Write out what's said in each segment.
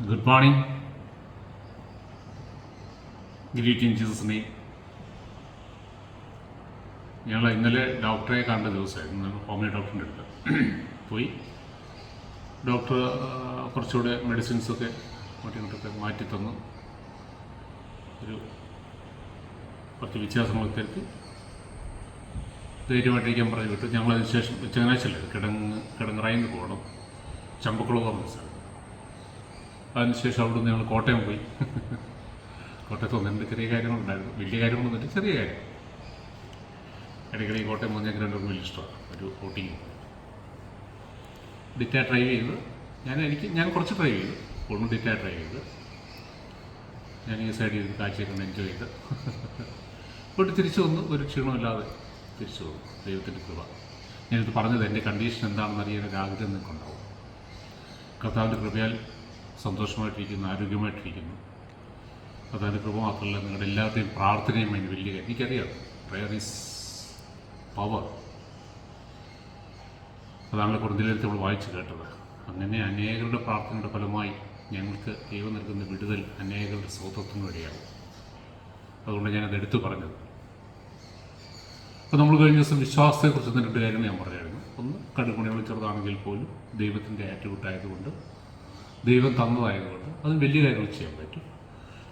Good morning. Greet in Jesus' name. ഞങ്ങൾ ഇന്നലെ ഡോക്ടറെ കണ്ട ദിവസമായിരുന്നു. ഹോമിയോ ഡോക്ടറിൻ്റെ അടുത്ത് പോയി. ഡോക്ടർ കുറച്ചുകൂടെ മെഡിസിൻസൊക്കെ മറ്റൊക്കെ മാറ്റി തന്നു. കുറച്ച് വ്യത്യാസങ്ങളൊക്കെ തിരക്കി ധൈര്യമായിട്ടിരിക്കാൻ പറഞ്ഞു വിട്ടു. ഞങ്ങളതിന് ശേഷം ചങ്ങനാശ്ശേരി കിടങ്ങറായിന്ന് പോകണം, ചമ്പക്കുളം പറഞ്ഞ സ്ഥലം. അതിനുശേഷം അവിടെ നിന്ന് ഞങ്ങൾ കോട്ടയം പോയി. കോട്ടയത്ത് ഒന്നെൻ്റെ ചെറിയ കാര്യങ്ങളുണ്ടായിരുന്നു, വലിയ കാര്യങ്ങളൊന്നും ചെറിയ കാര്യം. ഇടയ്ക്കിടയ്ക്ക് കോട്ടയം പോകുന്ന ഞങ്ങൾക്ക് രണ്ടുപേർക്കും വലിയ ഇഷ്ടമാണ്. ഒരു ഔട്ടിങ് ഡിറ്റ ഡ്രൈവ് ചെയ്ത് ഞാൻ കുറച്ച് ഡ്രൈവ് ചെയ്തു, ഒന്ന് ഡിറ്റ ഡ്രൈവ് ചെയ്ത് ഞാൻ ഈ സൈഡിൽ ഇരുന്ന് കാഴ്ചയൊക്കെ ഒന്ന് എൻജോയ് ചെയ്ത് പോയിട്ട് തിരിച്ചു വന്നു. ഒരു ക്ഷീണമില്ലാതെ തിരിച്ചു വന്നു. ദൈവത്തിൻ്റെ കൃപ. ഞാനിത് പറഞ്ഞത് എൻ്റെ കണ്ടീഷൻ എന്താണെന്ന് അറിയാൻ ഒരു ആഗ്രഹം നിങ്ങൾക്കുണ്ടാവും. കർത്താവിൻ്റെ കൃപയാൽ സന്തോഷമായിട്ടിരിക്കുന്നു, ആരോഗ്യമായിട്ടിരിക്കുന്നു. കർത്താവിൻ്റെ കൃപ മാത്രമല്ല, നിങ്ങളുടെ എല്ലാവരുടെയും പ്രാർത്ഥനയും അതിന് വലിയ കാര്യം. എനിക്കറിയാം, പ്രയർ ഈസ് പവർ. അതാണല്ലോ കുറഞ്ഞിലെടുത്ത് നമ്മൾ വായിച്ച് കേട്ടത്. അങ്ങനെ അനേകരുടെ പ്രാർത്ഥനയുടെ ഫലമായി ഞങ്ങൾക്ക് ദൈവം നൽകുന്ന വിടുതൽ അനേകരുടെ സ്വത്വത്തിനു വഴിയാകും. അതുകൊണ്ട് ഞാനത് എടുത്തു പറഞ്ഞത്. അപ്പോൾ നമ്മൾ കഴിഞ്ഞ ദിവസം വിശ്വാസത്തെക്കുറിച്ച് രണ്ട് കാര്യങ്ങൾ ഞാൻ പറയായിരുന്നു. ഒന്ന്, കടുകുണികൾ ചെറുതാണെങ്കിൽ പോലും ദൈവത്തിൻ്റെ ആറ്റുകൂട്ടായതുകൊണ്ട്, ദൈവം തന്നതായതുകൊണ്ട് അത് വലിയ കാര്യങ്ങൾ ചെയ്യാൻ പറ്റും.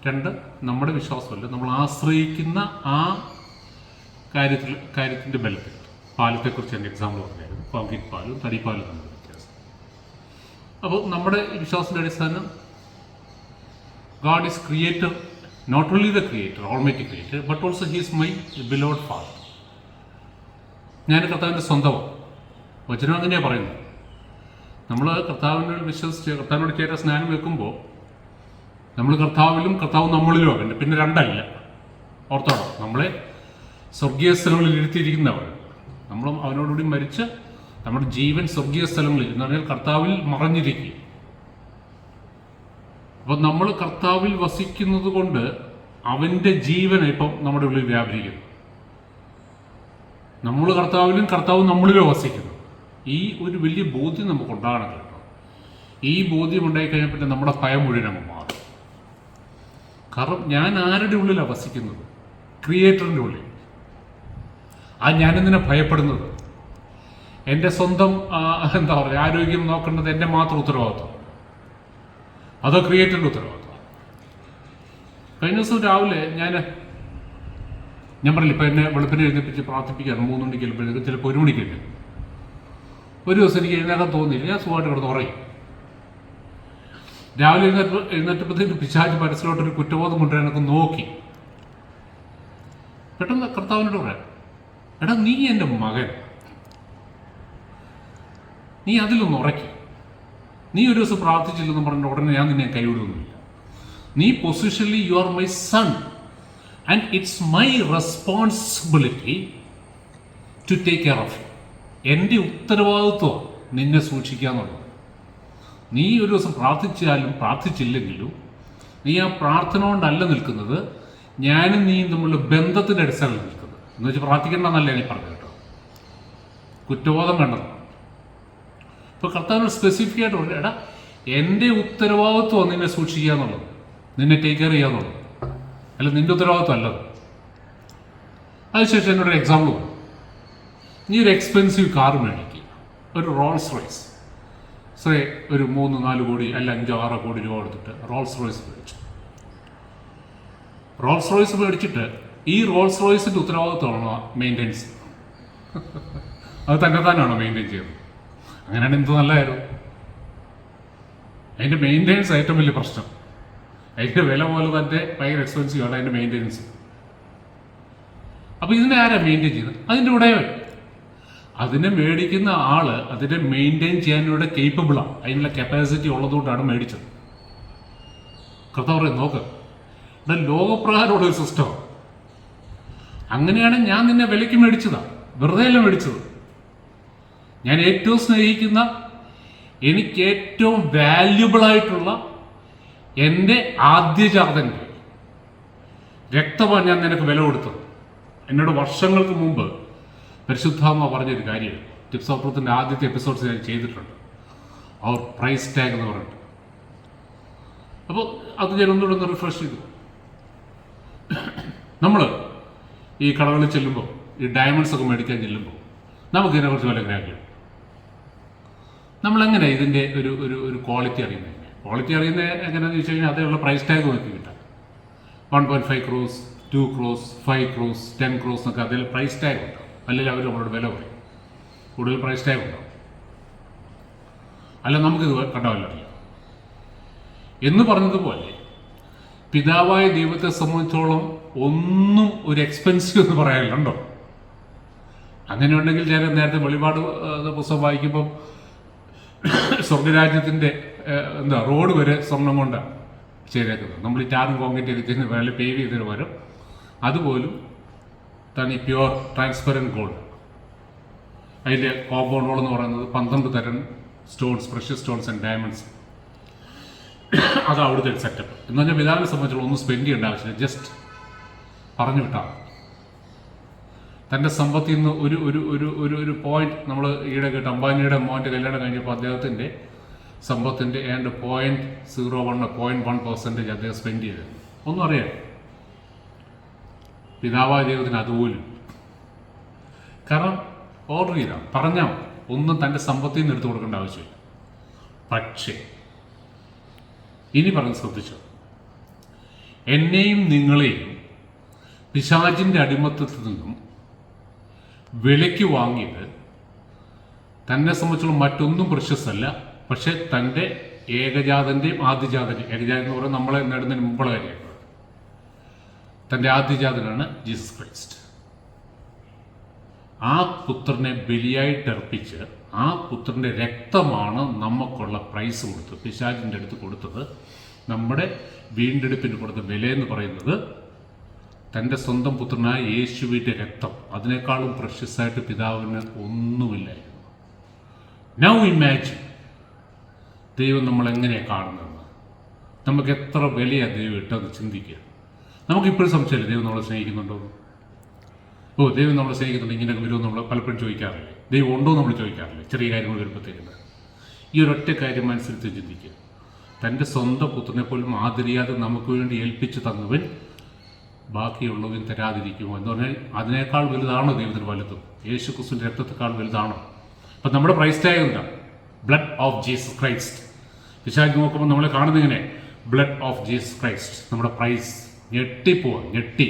രണ്ട്, നമ്മുടെ വിശ്വാസമല്ല, നമ്മൾ ആശ്രയിക്കുന്ന ആ കാര്യത്തിൻ്റെ ബലത്തിൽ. പാലത്തെക്കുറിച്ച് എൻ്റെ എക്സാമ്പിൾ പറഞ്ഞായിരുന്നു. കോൺക്രീറ്റ് പാലും തടിപ്പാലും തമ്മിലുള്ള വ്യത്യാസം. അപ്പോൾ നമ്മുടെ വിശ്വാസത്തിൻ്റെ അടിസ്ഥാനം, God is creator, not only the creator, almighty creator, but also he is my beloved father. ഞാൻ കർത്താവിൻ്റെ സ്വന്തമാണ്. വചനം അങ്ങനെയാണ് പറയുന്നത്. നമ്മൾ കർത്താവിനോട് വിശ്വസിച്ച് കർത്താവിനോട് ചേരാൻ സ്നാനം വെക്കുമ്പോൾ നമ്മൾ കർത്താവിലും കർത്താവ് നമ്മളിലും ആകണ്ട. പിന്നെ രണ്ടല്ല, ഓർത്തോണം. നമ്മളെ സ്വർഗീയ സ്ഥലങ്ങളിൽ ഇരുത്തിയിരിക്കുന്നവർ, നമ്മൾ അവനോടുകൂടി മരിച്ച് നമ്മുടെ ജീവൻ സ്വർഗീയ സ്ഥലങ്ങളിൽ എന്ന് പറഞ്ഞാൽ കർത്താവിൽ മറഞ്ഞിരിക്കുക. അപ്പം നമ്മൾ കർത്താവിൽ വസിക്കുന്നത് കൊണ്ട് അവൻ്റെ ജീവൻ ഇപ്പം നമ്മുടെ ഉള്ളിൽ വ്യാപരിക്കുന്നു. നമ്മൾ കർത്താവിലും കർത്താവ് നമ്മളിലോ വസിക്കുന്നു. ഈ ഒരു വലിയ ബോധ്യം നമുക്കുണ്ടാകണം കേട്ടോ. ഈ ബോധ്യം ഉണ്ടായിക്കഴിഞ്ഞാൽ പിന്നെ നമ്മുടെ ഭയം മുഴുവൻ അങ്ങ് മാറും. കാരണം ഞാൻ ആരുടെ ഉള്ളിലാണ് വസിക്കുന്നത്? ക്രിയേറ്ററിൻ്റെ ഉള്ളിൽ. ഞാനെന്തിനാ ഭയപ്പെടുന്നത്? എൻ്റെ സ്വന്തം എന്താ പറയുക, ആരോഗ്യം നോക്കേണ്ടത് എൻ്റെ മാത്രം ഉത്തരവാദിത്വം, അതോ ക്രിയേറ്ററിൻ്റെ ഉത്തരവാദിത്വം? കഴിഞ്ഞ ദിവസം രാവിലെ ഞാൻ പറഞ്ഞില്ല, ഇപ്പം എന്നെ വെളുപ്പിനെ എഴുന്നേപ്പിച്ച് പ്രാർത്ഥിപ്പിക്കുകയാണ്. 3 മണിക്ക് എഴുന്നേൽപ്പോഴേക്കും ചിലപ്പോൾ 1 മണിക്ക് എഴുന്നേൽക്കും. ഒരു ദിവസം എനിക്ക് എഴുന്നേക്കാൻ തോന്നിയില്ല, ഞാൻ സുഖമായിട്ട് കിടന്ന് ഉറങ്ങി. രാവിലെ എഴുന്നേറ്റപ്പോഴത്തേക്ക് പിശാച് മനസ്സിലോട്ടൊരു കുറ്റബോധം കൊണ്ടുവരാനൊക്കെ നോക്കി. പെട്ടെന്ന് കർത്താവിനോട് പറയാം, എടാ നീ എൻ്റെ മകൻ, നീ അതിലൊന്ന് ഉറക്കി. നീ ഒരു ദിവസം പ്രാർത്ഥിച്ചില്ലെന്ന് പറഞ്ഞ ഉടനെ ഞാൻ നിന്നെ കൈവിടുകയൊന്നുമില്ല. നീ positionally you are my son and it's my responsibility to take care of you. എൻ്റെ ഉത്തരവാദിത്വം നിന്നെ സൂക്ഷിക്കുക എന്നുള്ളത്. നീ ഒരു ദിവസം പ്രാർത്ഥിച്ചാലും പ്രാർത്ഥിച്ചില്ലെങ്കിലും നീ ആ പ്രാർത്ഥന കൊണ്ടല്ല നിൽക്കുന്നത്, ഞാനും നീയും തമ്മിലുള്ള ബന്ധത്തിൻ്റെ അടിസ്ഥാനത്തിൽ നിൽക്കുന്നത്. എന്ന് വെച്ചാൽ പ്രാർത്ഥിക്കേണ്ടെന്നല്ല ഞാൻ പറഞ്ഞു കേട്ടോ, കുറ്റബോധം വേണ്ടതാണ്. ഇപ്പോൾ കർത്താവിന് സ്പെസിഫിക് ആയിട്ട് പറഞ്ഞു, എടാ എൻ്റെ ഉത്തരവാദിത്വം നിന്നെ സൂക്ഷിക്കുക എന്നുള്ളത്, നിന്നെ ടേക്ക് കെയർ ചെയ്യുക എന്നുള്ളത്, അല്ല നിൻ്റെ ഉത്തരവാദിത്വം അല്ലത്. അതിനുശേഷം എന്നോടൊരു എക്സാമ്പിൾ പറഞ്ഞു, നീ ഒരു എക്സ്പെൻസീവ് കാർ മേടിക്കുക, ഒരു റോൾസ് റോയ്സ്, ഒരു 3-4 കോടി അല്ല 5-6 കോടി രൂപ കൊടുത്തിട്ട് റോൾസ് റോയ്സ് മേടിച്ചു. റോൾസ് റോയ്സ് മേടിച്ചിട്ട് ഈ റോൾസ് റോയ്സിൻ്റെ ഉത്തരവാദിത്വമാണോ മെയിൻ്റെനൻസ്? അത് തന്നെത്താനാണോ മെയിൻറ്റെയിൻ ചെയ്യുന്നത്? അങ്ങനെയാണ് എന്ത് നല്ലതായിരുന്നു. അതിൻ്റെ മെയിൻ്റെനൻസ് ഏറ്റവും വലിയ പ്രശ്നം. അതിൻ്റെ വില പോലെ തന്നെ ഭയങ്കര എക്സ്പെൻസീവ് ആണ് അതിൻ്റെ മെയിൻ്റെനൻസ്. അപ്പോൾ ഇതിനെ ആരാ മെയിൻറ്റെയിൻ ചെയ്യുന്നത്? അതിൻ്റെ ഉടയവൻ. അതിനെ മേടിക്കുന്ന ആൾ അതിനെ മെയിൻറ്റെയിൻ ചെയ്യാനുള്ള കേപ്പബിളാണ്, അതിനുള്ള കപ്പാസിറ്റി ഉള്ളതുകൊണ്ടാണ് മേടിച്ചത്. കർത്താവ് പറയും, നോക്ക്, ഇവിടെ ലോകപ്രകാരമുള്ള ഒരു സിസ്റ്റമാണ്. അങ്ങനെയാണ് ഞാൻ നിന്നെ വിലയ്ക്ക് മേടിച്ചതാണ്, വെറുതെ അല്ല മേടിച്ചത്. ഞാൻ ഏറ്റവും സ്നേഹിക്കുന്ന, എനിക്ക് ഏറ്റവും വാല്യുബിളായിട്ടുള്ള എൻ്റെ ആദ്യജാതൻ്റെ രക്തമാണ് ഞാൻ നിനക്ക് വില കൊടുത്തത്. എന്നോട് വർഷങ്ങൾക്ക് മുമ്പ് പരിശുദ്ധാത്മ പറഞ്ഞൊരു കാര്യമാണ്. ടിപ്സ് ഓഫ് ട്രൂത്തിൻ്റെ ആദ്യത്തെ എപ്പിസോഡ്സ് ഞാൻ ചെയ്തിട്ടുണ്ട്. അവർ പ്രൈസ് ടാഗ് എന്ന് പറഞ്ഞിട്ട് അപ്പോൾ അത് ഞാൻ ഒന്നുകൂടെ ഒന്ന് റിഫ്രഷ് ചെയ്തു. നമ്മൾ ഈ കടകളിൽ ചെല്ലുമ്പോൾ, ഈ ഡയമണ്ട്സ് ഒക്കെ മേടിക്കാൻ ചെല്ലുമ്പോൾ നമുക്കിതിനെക്കുറിച്ച് വല്ല ഗ്രാഹ്യം. നമ്മളെങ്ങനെ ഇതിൻ്റെ ഒരു ഒരു ഒരു ക്വാളിറ്റി അറിയുന്നത്? ക്വാളിറ്റി അറിയുന്നത് എങ്ങനെയാണെന്ന് ചോദിച്ചു കഴിഞ്ഞാൽ അതേയുള്ള പ്രൈസ് ടാഗ് നോക്കി കിട്ടാം. 1.5 crores, 2 crores, 5 crores, 10 crores എന്നൊക്കെ അതിൽ പ്രൈസ് ടാഗ് ഉണ്ടാവും. അല്ലെങ്കിൽ അവർ നമ്മളോട് വില പറയും, കൂടുതൽ പ്രൈസ് ടാഗ് ഉണ്ടാവും. അല്ല നമുക്കിത് കണ്ടാവല്ല അറിയാം എന്ന് പറഞ്ഞതുപോലെ പിതാവായ ദൈവത്തെ സംബന്ധിച്ചോളം ഒന്നും ഒരു എക്സ്പെൻസീവ് എന്ന് പറയാനുണ്ടോ? അങ്ങനെ ഉണ്ടെങ്കിൽ ഞാൻ നേരത്തെ വെളിപാട് പുസ്തകം വായിക്കുമ്പം സ്വർഗരാജ്യത്തിൻ്റെ റോഡ് വരെ സ്വർണം കൊണ്ടാണ് ചെയ്തേക്കുന്നത്. നമ്മൾ ഈ ടാറും കോൺക്രീറ്റ് ചെയ്തിട്ട് വേറെ പേവ് ചെയ്തതിന് പകരം അതുപോലും തനി പ്യുവർ ട്രാൻസ്പെറൻറ്റ് ഗോൾഡ്. അതിൻ്റെ കോമ്പൗണ്ട് വോൾ എന്ന് പറയുന്നത് 12 തരം stones, precious stones and diamonds. അത് അവിടുത്തെ ഒരു സെറ്റപ്പ് എന്ന് പറഞ്ഞാൽ പിതാവിനെ സംബന്ധിച്ചുള്ള ഒന്നും സ്പെൻഡ് ചെയ്യേണ്ട ആവശ്യമില്ല, ജസ്റ്റ് പറഞ്ഞു വിട്ടാൽ തൻ്റെ സമ്പത്തിൽ നിന്ന് ഒരു ഒരു ഒരു ഒരു ഒരു പോയിന്റ്. നമ്മൾ ഈയിടെ കേട്ട് അംബാനിയുടെ മോൻ്റെ കല്യാണം കഴിഞ്ഞപ്പോൾ അദ്ദേഹത്തിൻ്റെ സമ്പത്തിൻ്റെ ഏതാണ്ട് 0.01% അദ്ദേഹം സ്പെൻഡ് ചെയ്തത്. ഒന്നും അറിയാം. പിതാവായ ദൈവത്തിന് അതുപോലും. കാരണം ഓർഡർ ചെയ്താൽ പറഞ്ഞാൽ ഒന്നും തൻ്റെ സമ്പത്തിൽ നിന്ന് എടുത്തു കൊടുക്കേണ്ട ആവശ്യമില്ല. പക്ഷേ ഇനി പറഞ്ഞ് ശ്രദ്ധിച്ചോ, എന്നെയും നിങ്ങളെയും പിശാചിൻ്റെ അടിമത്തത്തിൽ നിന്നും വിലയ്ക്ക് വാങ്ങിയത് തന്നെ സംബന്ധിച്ചുള്ള മറ്റൊന്നും പ്രശസ്തല്ല, പക്ഷെ തൻ്റെ ഏകജാതൻ്റെയും ആദ്യജാതൻ്റെയും, ഏകജാതൻ എന്ന് പറയുന്നത് നമ്മളെ നേടുന്നതിന് മുമ്പുള്ള കാര്യമാണ്, തൻ്റെ ആദ്യജാതനാണ് ജീസസ് ക്രൈസ്റ്റ്. ആ പുത്രനെ ബലിയായിട്ടർപ്പിച്ച് ആ പുത്രൻ്റെ രക്തമാണ് നമുക്കുള്ള പ്രൈസ് കൊടുത്തത്, പിശാചിൻ്റെ അടുത്ത് കൊടുത്തത്. നമ്മുടെ വീണ്ടെടുപ്പിന് കൊടുത്ത വിലയെന്ന് പറയുന്നത് തൻ്റെ സ്വന്തം പുത്രനായ യേശുവിൻ്റെ രക്തം. അതിനേക്കാളും പ്രഷ്യസായിട്ട് പിതാവിന് ഒന്നുമില്ലായിരുന്നു. നൗ ഇമാജിൻ ദൈവം നമ്മളെങ്ങനെയാണ് കാണുന്നതെന്ന്. നമുക്ക് എത്ര വിലയാണ് ദൈവം ഇട്ടത് ചിന്തിക്കുക. നമുക്കിപ്പോഴും സംശയമില്ല ദൈവം നമ്മളെ സ്നേഹിക്കുന്നുണ്ടോ? ദൈവം നമ്മളെ സ്നേഹിക്കുന്നുണ്ട്, ഇങ്ങനെയൊക്കെ വരുമെന്ന് നമ്മൾ പലപ്പോഴും ചോദിക്കാറില്ലേ? ദൈവം ഉണ്ടോ നമ്മൾ ചോദിക്കാറില്ലേ? ചെറിയ കാര്യങ്ങൾ വരുമ്പോഴത്തേക്കുന്നത് ഈ ഒരൊറ്റ കാര്യം അനുസരിച്ച് ചിന്തിക്കുക. തൻ്റെ സ്വന്തം പുത്രനെ പോലും ആദരിയാതെ നമുക്ക് വേണ്ടി ഏൽപ്പിച്ചു തന്നവൻ ബാക്കിയുള്ളവൻ തരാതിരിക്കുമോ എന്ന് പറഞ്ഞാൽ അതിനേക്കാൾ വലുതാണോ ദൈവത്തിന് വലുതും? യേശു ക്രിസ്തുവിൻ്റെ രക്തത്തെക്കാൾ വലുതാണോ? അപ്പം നമ്മുടെ പ്രൈസ് ടാഗ് എന്താണ്? Blood of Jesus Christ. പിശാച് നോക്കുമ്പോൾ നമ്മളെ കാണുന്നത് ഇങ്ങനെ, ബ്ലഡ് ഓഫ് ജീസസ് ക്രൈസ്റ്റ്. നമ്മുടെ പ്രൈസ് ഞെട്ടിപ്പോവാ, ഞെട്ടി.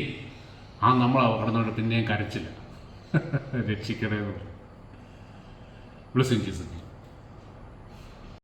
നമ്മൾ കടന്നുകൊണ്ട് പിന്നെയും കരച്ചില്ല. രക്ഷിക്കണേ എന്ന് പറഞ്ഞു. Blessing Jesus.